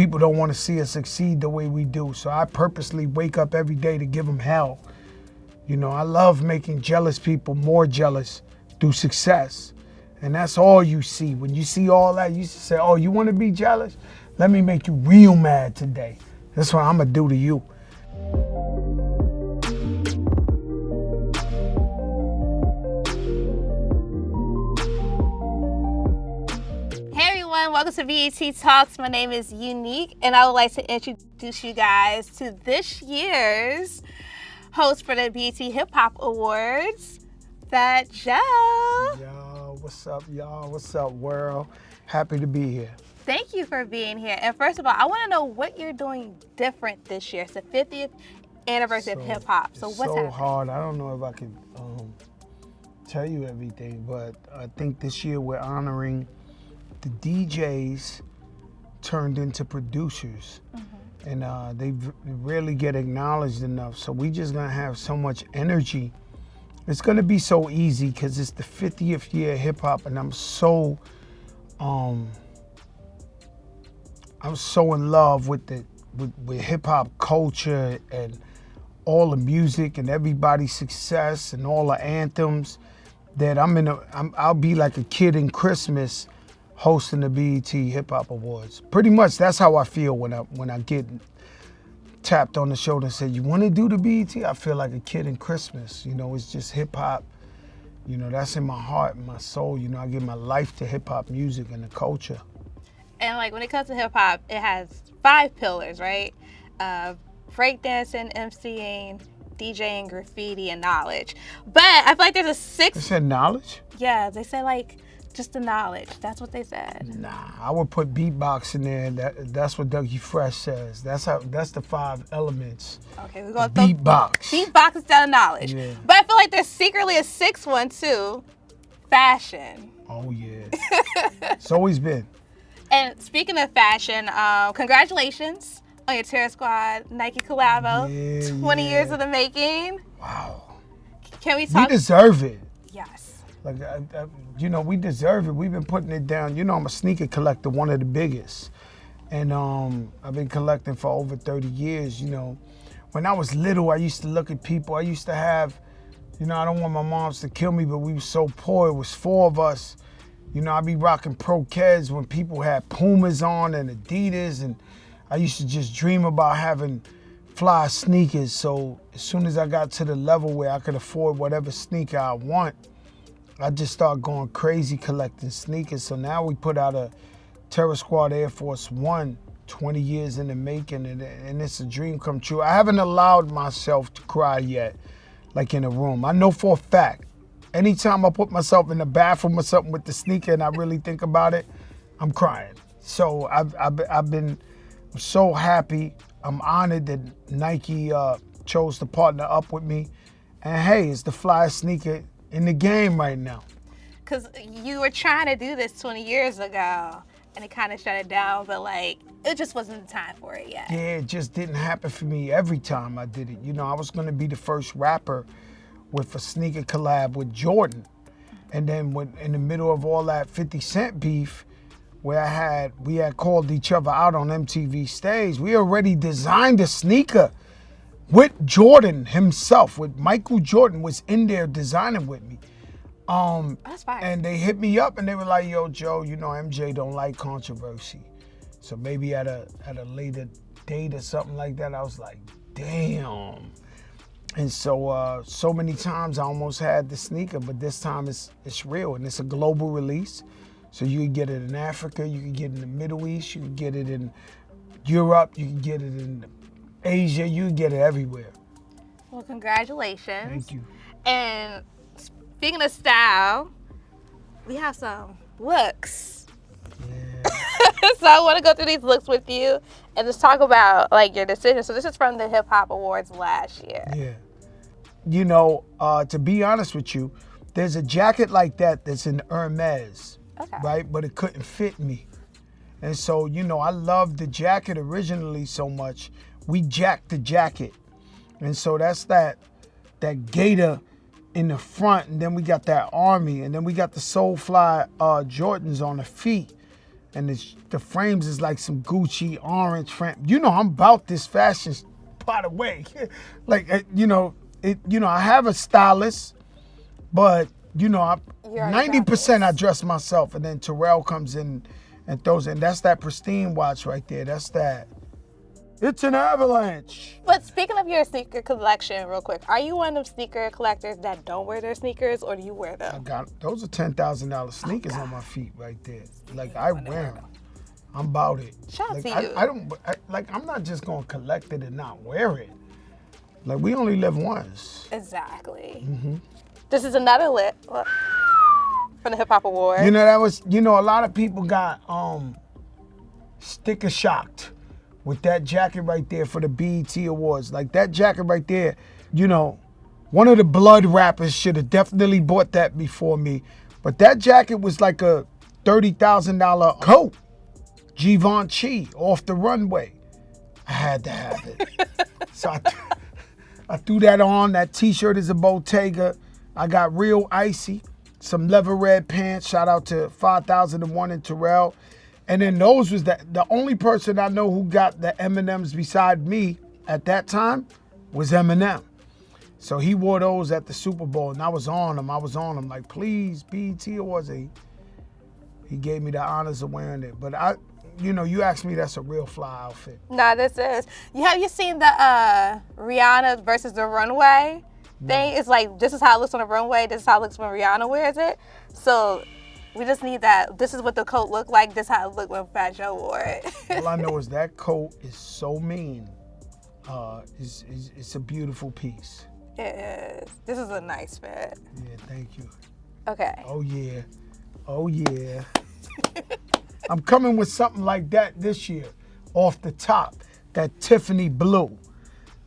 people don't want to see us succeed the way we do. So I purposely wake up every day to give them hell. You know, I love making jealous people more jealous through success. And that's all you see. When you see all that, you say, oh, you want to be jealous? Let me make you real mad today. That's what I'm going to do to you. Welcome to BET Talks. My name is Unique, and I would like to introduce you guys to this year's host for the BET Hip Hop Awards, Fat Joe. Yo, what's up, y'all? What's up, world? Happy to be here. Thank you for being here. And first of all, I want to know what you're doing different this year. It's the 50th anniversary of hip hop. So what's happening? So hard. I don't know if I can tell you everything, but I think this year we're honoring the DJs turned into producers, and they rarely get acknowledged enough. So we just gonna have so much energy. It's gonna be so easy because it's the 50th year of hip hop, and I'm so in love with hip hop culture and all the music and everybody's success and all the anthems that I'll be like a kid in Christmas hosting the BET Hip Hop Awards. Pretty much that's how I feel when I get tapped on the shoulder and say, you want to do the BET? I feel like a kid in Christmas. You know, it's just hip hop. You know, that's in my heart and my soul. You know, I give my life to hip hop music and the culture. And like when it comes to hip hop, it has 5 pillars, right? Breakdancing, MCing, DJing, graffiti, and knowledge. But I feel like there's a 6th. They said knowledge? Yeah, they said like just the knowledge. That's what they said. Nah, I would put beatbox in there. That's what Dougie Fresh says. That's the 5 elements. Okay, we're going beatbox. Beatbox instead of knowledge. Yeah. But I feel like there's secretly a 6th one too. Fashion. Oh yeah. It's always been. And speaking of fashion, congratulations on your Terror Squad Nike collabo. Yeah, 20 years in the making. Wow. Can we talk? We deserve it. Yes. Like, you know, we deserve it. We've been putting it down. You know, I'm a sneaker collector, one of the biggest. And I've been collecting for over 30 years, you know. When I was little, I used to look at people. I used to have, you know, I don't want my moms to kill me, but we were so poor. It was 4 of us. You know, I'd be rocking Pro Keds when people had Pumas on and Adidas. And I used to just dream about having fly sneakers. So as soon as I got to the level where I could afford whatever sneaker I want, I just started going crazy collecting sneakers. So now we put out a Terror Squad Air Force 1, 20 years in the making, and it's a dream come true. I haven't allowed myself to cry yet, like in a room. I know for a fact, anytime I put myself in the bathroom or something with the sneaker and I really think about it, I'm crying. So I've been so happy. I'm honored that Nike chose to partner up with me. And hey, it's the flyest sneaker in the game right now. Because you were trying to do this 20 years ago and it kind of shut it down, but like, it just wasn't the time for it yet. Yeah, it just didn't happen for me every time I did it. You know, I was gonna be the first rapper with a sneaker collab with Jordan. And then when in the middle of all that 50 Cent beef, where we had called each other out on MTV stage, we already designed a sneaker with Jordan himself, with Michael Jordan was in there designing with me. That's fine. And they hit me up and they were like, yo, Joe, you know MJ don't like controversy. So maybe at a later date or something like that. I was like, damn. And so so many times I almost had the sneaker, but this time it's real and it's a global release. So you can get it in Africa, you can get it in the Middle East, you can get it in Europe, you can get it in Asia, you can get it everywhere. Well, congratulations. Thank you. And speaking of style, we have some looks. Yeah. So I want to go through these looks with you and just talk about like your decision. So this is from the Hip Hop Awards last year. Yeah. You know, to be honest with you, there's a jacket like that that's in Hermes, right? But it couldn't fit me. And so, you know, I loved the jacket originally so much, we jacked the jacket. And so that's that gator in the front, and then we got that army, and then we got the Soulfly Jordans on the feet. and the frames is like some Gucci orange frame. You know, I'm about this fashion, by the way. Like, I have a stylist, but, You already got 90% I this. dress myself, and then Terrell comes in and throws in. That's that pristine watch right there. That's that. It's an avalanche. But speaking of your sneaker collection, real quick, are you one of them sneaker collectors that don't wear their sneakers, or do you wear them? Those are $10,000 sneakers on my feet right there. Like, I wear them. I'm about it. Shout out Like, to you. I'm not just gonna collect it and not wear it. Like, we only live once. Exactly. Mm-hmm. This is another lit from the Hip Hop Awards. A lot of people got sticker shocked with that jacket right there for the BET Awards. Like, that jacket right there, one of the blood rappers should have definitely bought that before me. But that jacket was like a $30,000 coat. Givenchy off the runway. I had to have it. So I threw that on. That t-shirt is a Bottega. I got real icy. Some leather red pants. Shout out to 5001 and Terrell. And then those was the only person I know who got the M&Ms beside me at that time was Eminem. So he wore those at the Super Bowl, and I was on him. Like, please, BET Awards. He gave me the honors of wearing it. But you asked me, that's a real fly outfit. Nah, this is. Have you seen the Rihanna versus the runway thing? It's like, this is how it looks on the runway. This is how it looks when Rihanna wears it. So we just need that. This is what the coat looked like. This is how it looked when Fat Joe wore it. All I know is that coat is so mean. It's a beautiful piece. It is. This is a nice fit. Yeah, thank you. Okay. Oh, yeah. I'm coming with something like that this year, off the top, that Tiffany blue.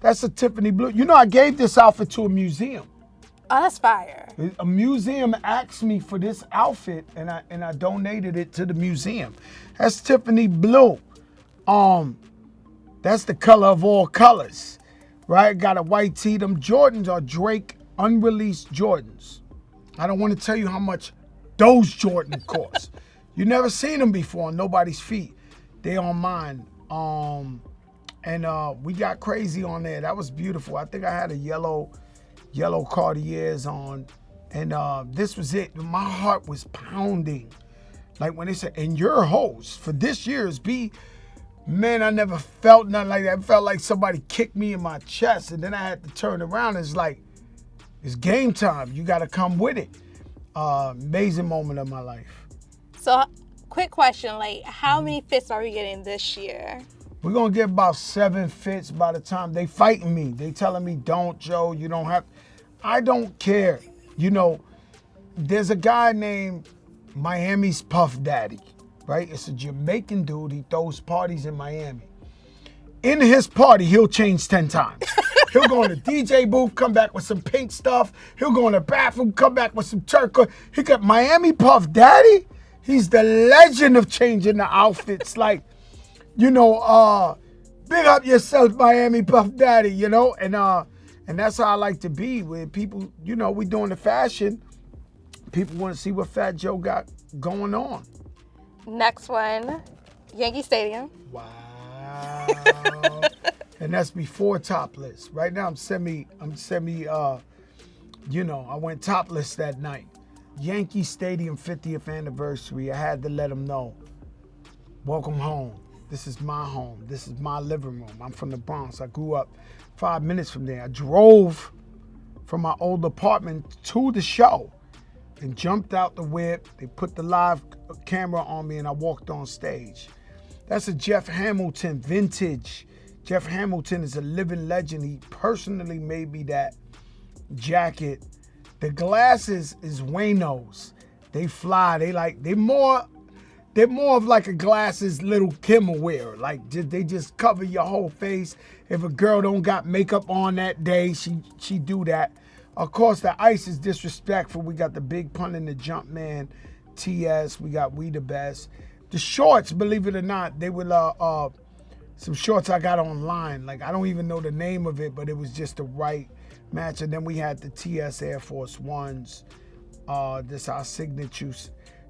That's a Tiffany blue. I gave this outfit to a museum. Oh, that's fire. A museum asked me for this outfit, and I donated it to the museum. That's Tiffany blue. That's the color of all colors, right? Got a white tee. Them Jordans are Drake unreleased Jordans. I don't want to tell you how much those Jordans cost. You never seen them before on nobody's feet. They on mine. And we got crazy on there. That was beautiful. I think I had a yellow Cartiers on, and this was it. My heart was pounding. Like when they said, and your host for this year's man, I never felt nothing like that. It felt like somebody kicked me in my chest, and then I had to turn around. It's like, it's game time. You got to come with it. Amazing moment of my life. So, quick question, like, how many fits are we getting this year? We're going to get about 7 fits by the time they fighting me. They telling me, don't, Joe, you don't have. I don't care. There's a guy named Miami's Puff Daddy, right? It's a Jamaican dude. He throws parties in Miami. In his party, he'll change 10 times. He'll go in the DJ booth, come back with some pink stuff. He'll go in the bathroom, come back with some turquoise. He got Miami Puff Daddy. He's the legend of changing the outfits. Like, big up yourself, Miami Puff Daddy, and that's how I like to be with people. We doing the fashion. People want to see what Fat Joe got going on. Next one, Yankee Stadium. Wow. And that's before topless. Right now I went topless that night. Yankee Stadium 50th anniversary. I had to let them know. Welcome home. This is my home. This is my living room. I'm from the Bronx. I grew up 5 minutes from there. I drove from my old apartment to the show and jumped out the whip. They put the live camera on me and I walked on stage. That's a Jeff Hamilton vintage. Jeff Hamilton is a living legend. He personally made me that jacket. The glasses is Wayno's. They fly. They're more of like a glasses little Kim will wear. Like they just cover your whole face. If a girl don't got makeup on that day, she do that. Of course, the ice is disrespectful. We got the Big Pun and the Jumpman, TS. We got We the Best. The shorts, believe it or not, they were some shorts I got online. Like I don't even know the name of it, but it was just the right match. And then we had the TS Air Force Ones. This our signature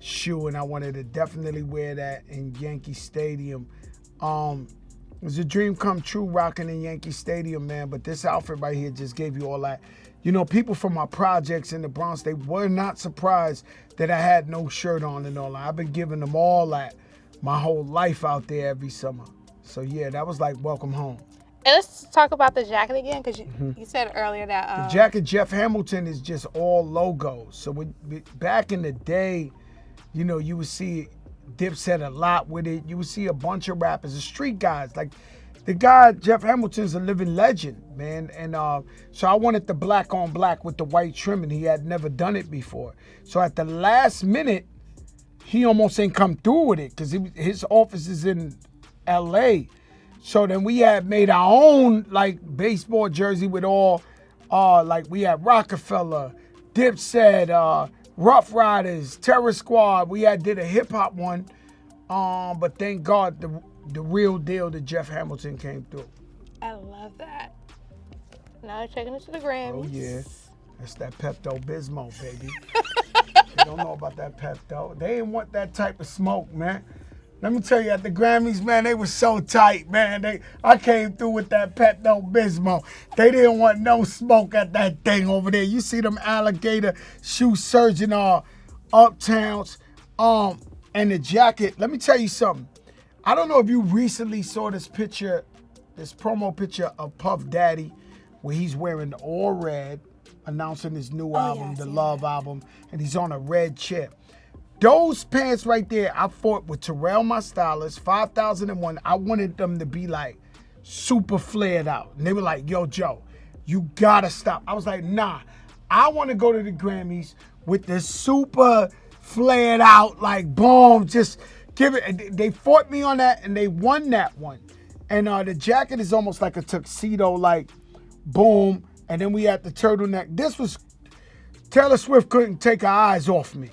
shoe, and I wanted to definitely wear that in Yankee Stadium. It was a dream come true rocking in Yankee Stadium, man, but this outfit right here just gave you all that. You know, people from my projects in the Bronx, they were not surprised that I had no shirt on and all that. I've been giving them all that my whole life out there every summer. So yeah, that was like welcome home. And let's talk about the jacket again, because you said earlier that... The jacket Jeff Hamilton is just all logos. So back in the day, you know, you would see Dipset a lot with it. You would see a bunch of rappers, the street guys. Like the guy, Jeff Hamilton's a living legend, man. And so I wanted the black on black with the white trim, and he had never done it before. So at the last minute, he almost ain't come through with it because his office is in LA. So then we had made our own like baseball jersey with all, like we had Rockefeller, Dipset, Rough Riders, Terror Squad. We did a hip hop one, but thank God the real deal, the Jeff Hamilton came through. I love that. Now they're taking it to the Grammys. Oh yeah, that's that Pepto-Bismol, baby. You don't know about that Pepto. They didn't want that type of smoke, man. Let me tell you, at the Grammys, man, they were so tight, man. I came through with that Pepto-Bismol. They didn't want no smoke at that thing over there. You see them alligator shoe surging uptowns. And the jacket, let me tell you something. I don't know if you recently saw this picture, this promo picture of Puff Daddy, where he's wearing all red, announcing his new album, the Love album, and he's on a red chair. Those pants right there, I fought with Terrell, my stylist, 5001. I wanted them to be like super flared out. And they were like, yo, Joe, you gotta stop. I was like, nah, I wanna go to the Grammys with the super flared out, like boom, just give it. And they fought me on that and they won that one. And the jacket is almost like a tuxedo, like boom. And then we had the turtleneck. This was, Taylor Swift couldn't take her eyes off me.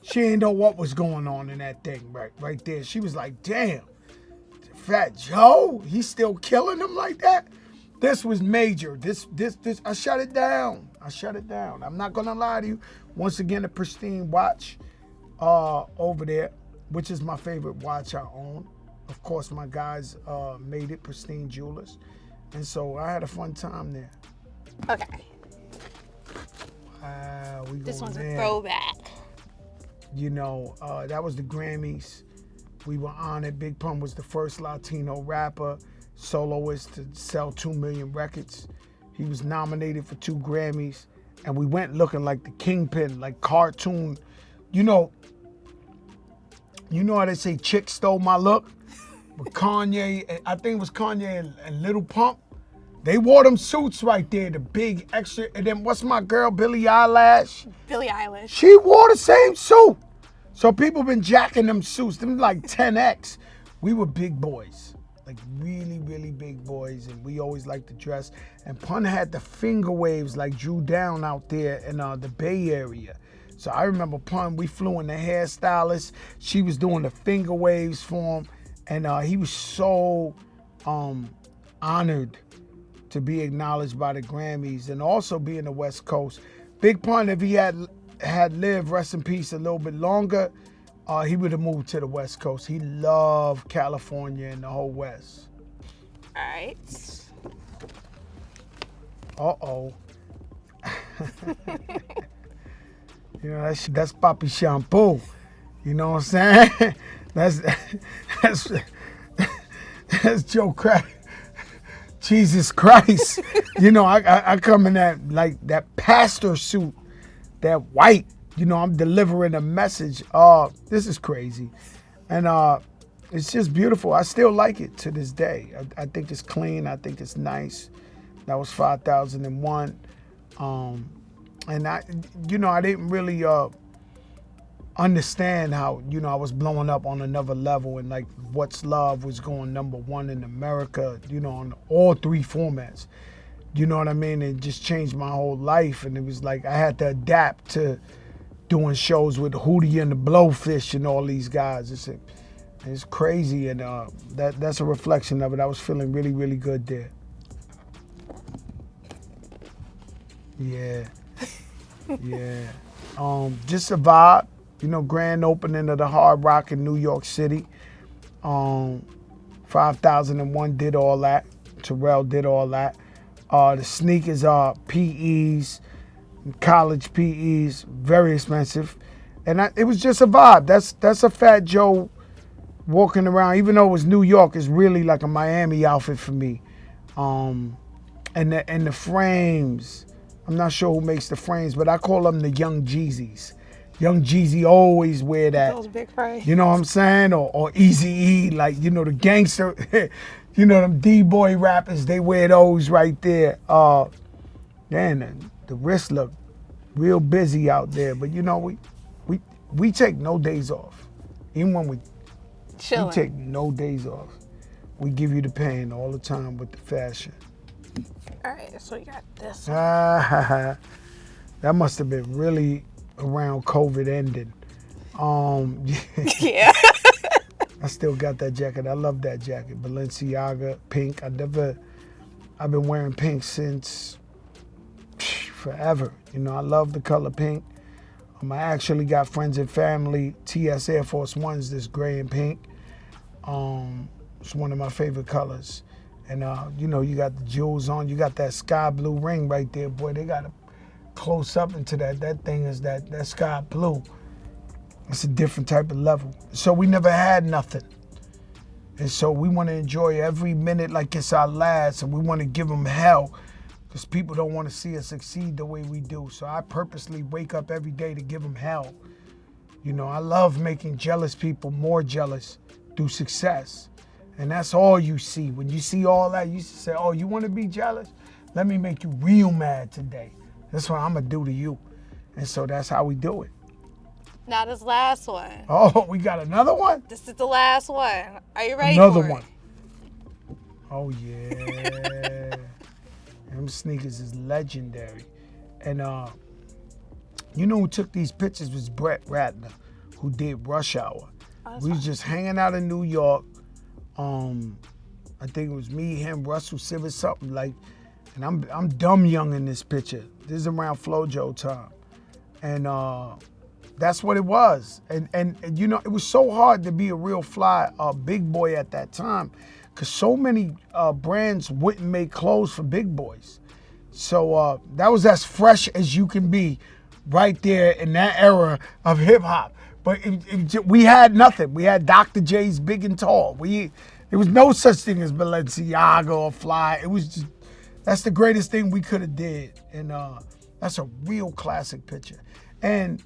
She didn't know what was going on in that thing right there. She was like, damn, Fat Joe, he's still killing him like that? This was major. This, I shut it down. I'm not gonna lie to you. Once again, a pristine watch over there, which is my favorite watch I own. Of course, my guys made it, Pristine Jewelers. And so I had a fun time there. Okay. Wow, This one's there. a throwback. You know, that was the Grammys. We were honored. Big Pun was the first Latino rapper, soloist to sell 2 million records. He was nominated for 2 Grammys. And we went looking like the Kingpin, like cartoon. You know how they say Chick stole my look? With Kanye, I think it was Kanye and Little Pump. They wore them suits right there, the big extra. And then what's my girl, Billie Eilish? Billie Eilish. She wore the same suit. So people been jacking them suits. Them like 10X. We were big boys. Like really, really big boys. And we always liked to dress. And Pun had the finger waves like Drew Down out there in the Bay Area. So I remember Pun, we flew in the hairstylist. She was doing the finger waves for him. And he was so honored to be acknowledged by the Grammys and also be in the West Coast. Big Pun, if he had lived, rest in peace, a little bit longer, he would have moved to the West Coast. He loved California and the whole West. All right. Uh-oh. You know, that's Papi Shampoo. You know what I'm saying? That's Joe Crack. Jesus Christ. You know, I come in that pastor suit, that white, you know, I'm delivering a message. This is crazy. And it's just beautiful. I still like it to this day. I think it's clean. I think it's nice. That was 5001. And I didn't really understand how, you know, I was blowing up on another level and like What's Love was going #1 in America, you know, on all 3 formats. You know what I mean? It just changed my whole life. And it was like I had to adapt to doing shows with Hootie and the Blowfish and all these guys. It's crazy. And that's a reflection of it. I was feeling really, really good there. Yeah. Yeah. Just a vibe. grand opening of the Hard Rock in New York City. 5001 did all that. Terrell did all that. The sneakers are PEs, college PEs, very expensive. And it was just a vibe. That's a Fat Joe walking around. Even though it was New York, it's really like a Miami outfit for me. And the frames, I'm not sure who makes the frames, but I call them the Young Jeezys. Young Jeezy always wear that. Those big frames. You know what I'm saying? Or Eazy-E, like, the gangster, them D-boy rappers, they wear those right there. Man, the wrists look real busy out there. But, we take no days off. Even when we take no days off. We give you the pain all the time with the fashion. All right, so you got this. That must have been really around COVID ending. Yeah. I still got that jacket. I love that jacket. Balenciaga, pink. I've been wearing pink since forever. I love the color pink. I actually got friends and family, TS Air Force Ones, this gray and pink. It's one of my favorite colors. And, you got the jewels on. You got that sky blue ring right there. Boy, they got to close up into that. That thing is that sky blue. It's a different type of level. So we never had nothing. And so we want to enjoy every minute like it's our last. And we want to give them hell because people don't want to see us succeed the way we do. So I purposely wake up every day to give them hell. I love making jealous people more jealous through success. And that's all you see. When you see all that, you say, oh, you want to be jealous? Let me make you real mad today. That's what I'm going to do to you. And so that's how we do it. Now this last one. Oh, we got another one? This is the last one. Are you ready Another for one. it? Oh, yeah. Them sneakers is legendary. And who took these pictures was Brett Ratner, who did Rush Hour. We was just hanging out in New York. I think it was me, him, Russell Simmons, something like. And I'm dumb young in this picture. This is around Flojo time, and that's what it was. And it was so hard to be a real fly big boy at that time, because so many brands wouldn't make clothes for big boys. So that was as fresh as you can be, right there in that era of hip hop. But we had nothing. We had Dr. J's Big and Tall. There was no such thing as Balenciaga or Fly. It was just, that's the greatest thing we could have did. And that's a real classic picture. And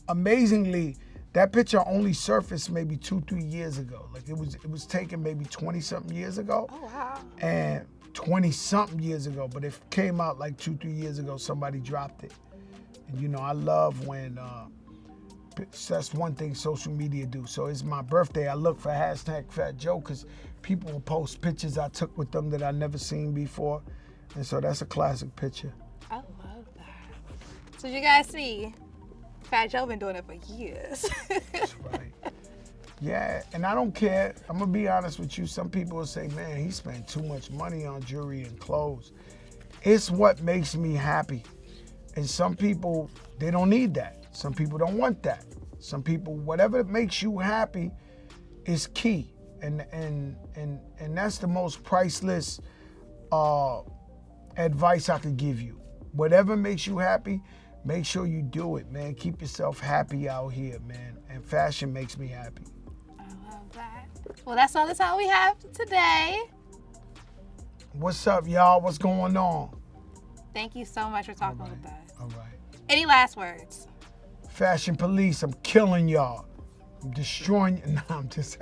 amazingly, that picture only surfaced maybe 2-3 years ago. Like it was taken maybe 20-something years ago. Oh, wow. And 20-something years ago. But it came out like 2-3 years ago, somebody dropped it. And I love when... that's one thing social media do. So it's my birthday. I look for #FatJoe because people will post pictures I took with them that I never seen before. And so that's a classic picture. I love that. So you guys see, Fat Joe been doing it for years. That's right. Yeah, and I don't care. I'm going to be honest with you. Some people will say, man, he spent too much money on jewelry and clothes. It's what makes me happy. And some people, they don't need that. Some people don't want that. Some people, whatever makes you happy is key. And that's the most priceless advice I could give you. Whatever makes you happy, make sure you do it, man. Keep yourself happy out here, man. And fashion makes me happy. I love that. Well, that's all the time we have today. What's up, y'all? What's going on? Thank you so much for talking with us. All right. Any last words? Fashion police, I'm killing y'all. I'm destroying you. No, I'm just...